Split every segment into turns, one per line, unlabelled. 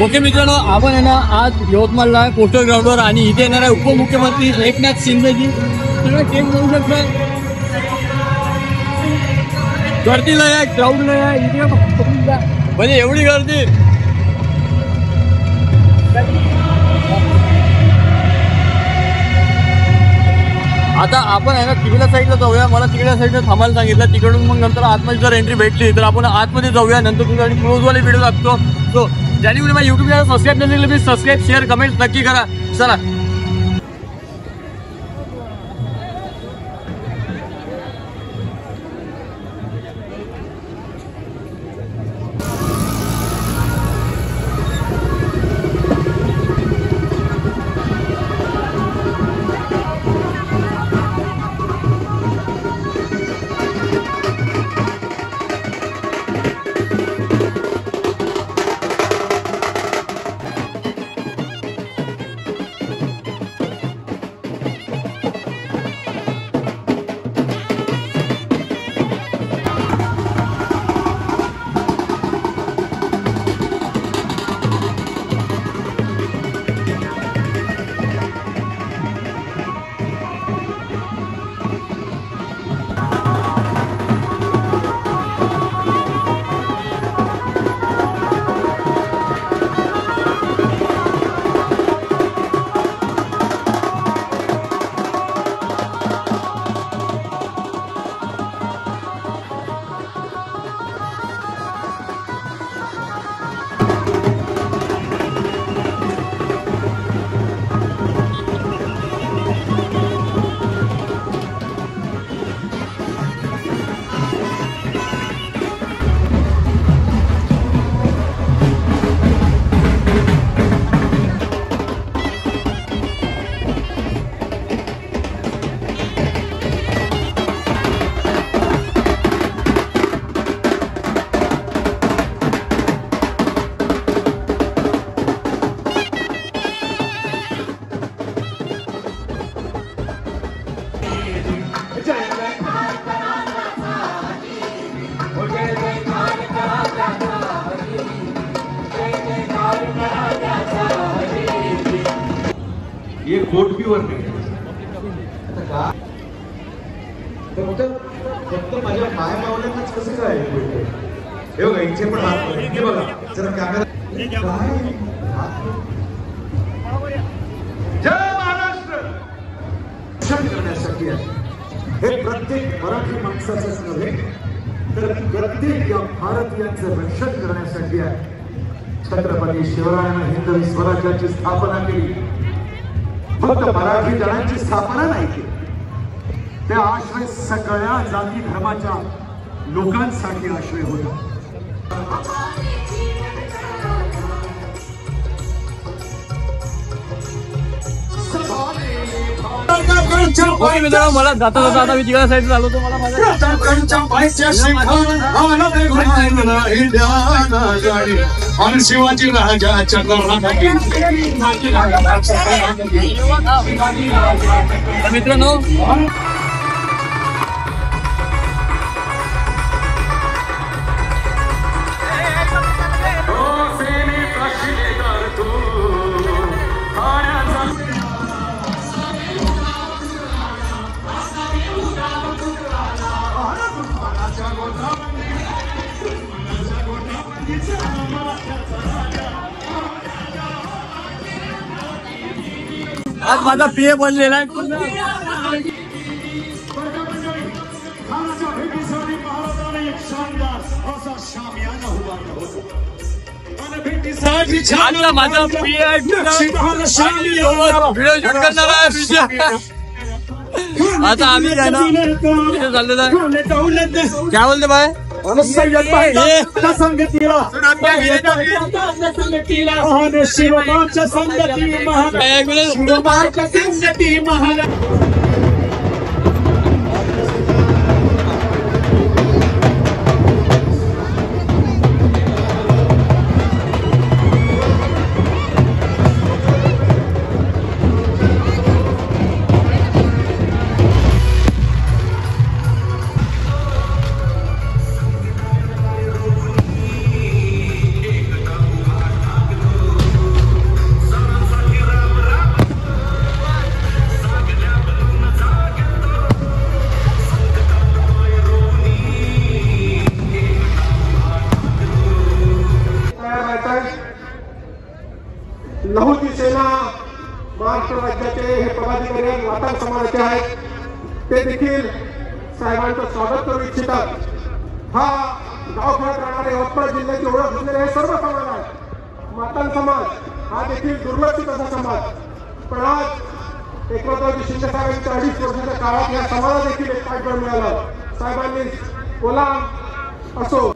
Okay मित्रांनो, आपण आहे ना आज यवतमाळला पोस्टर ग्राउंडवर आणि इथे येणार आहे उपमुख्यमंत्री एकनाथ शिंदेजी. सगळं केक बघू शकता, गर्दीला आहे, ग्राउंडला आहे, इथे म्हणजे एवढी गर्दी. आता आपण आहे ना तिकडल्या साईडला जाऊया. मला तिकडल्या साईडला थांबायला सांगितलं, तिकडून मग नंतर आतमध्ये जर एंट्री भेटली तर आपण आतमध्ये जाऊया. नंतर तुझ्या क्लोजवाले व्हिडिओ लागतो. सो ज्यांनी कोणी माझ्या यूट्यूब चॅनल सबस्क्राईब नाही केलं, प्लीज सबस्क्राईब, शेअर, कमेंट नक्की करा. चला.
ये कोट भी वर नाही फक्त माझ्या माय मावल्यांनाच कसं काय हे बघा, इथे पण हात हे बघा जरा कॅमेरा. जय महाराष्ट्र करण्यासाठी हे प्रत्येक मराठी माणसाचंच नव्हे तर प्रत्येक या भारतीयांचं रक्षण करण्यासाठी आहे. छत्रपती शिवरायाने हिंदवी स्वराज्याची स्थापना केली. फक्त मराठी जणांची स्थापना नाही केली, त्या आश्रय सगळ्या जाती धर्माच्या लोकांसाठी आश्रय होता.
मला जाता जाता आता मी तिकडे साईड झालो होतो. मला
शिवाजी राजाच्या
मित्रांनो, आज माझा पीए बनलेला आहे. माझा पीए आता आम्ही काय ना चाललेलं आहे. काय बोलते बाय
लहुजी सेना महाराष्ट्र राज्याचे हे पदाधिकारी आहेत, वाटाण समाजाचे आहेत, ते देखील साहेबांचं स्वागत करू इच्छितात. हा गावखेड्यात राहणारे यवतमाळ जिल्ह्याची ओळख असलेले हे सर्व समाज आहेत. मातान समाज हा देखील दुर्लक्षित असा समाज, पण आज एकनाथरावजी शिंदे साहेबांच्या 2.5 वर्षाच्या काळात या समाजाला देखील एक पाठबळ मिळालं. साहेबांनी बोला असो.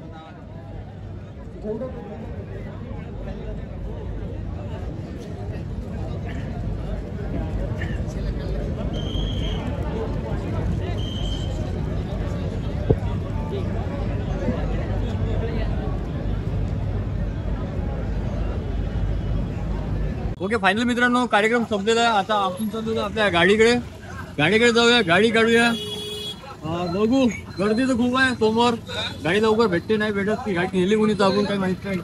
ओके, फायनल मित्रांनो कार्यक्रम संपलेला आहे. आता आपण चालू आपल्या गाडीकडे जाऊया, गाडी काढूया. बघू, गर्दी तर खूप आहे समोर. गाडी लवकर भेटते नाही भेटत की गाडी नेली कोणी चालून काही माहित नाही.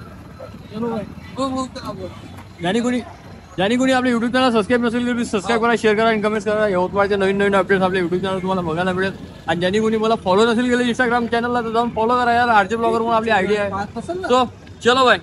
ज्याने कोणी आपल्या युट्यूब चॅनल सबस्क्राईब नसेल तर सबस्क्राईब करा, शेअर करा आणि कमेंट्स करा. यवतमाळचे नवीन अपडेट्स आपल्या युट्यूब चॅनल तुम्हाला बघायला मिळेल. आणि ज्यांनी कोणी मला फॉलो नसेल केलं इंस्टाग्राम चॅनलला तर जाऊन फॉलो करा यार. आरजे ब्लॉगर म्हणून आपली आयडी आहे. सो चलो बाय.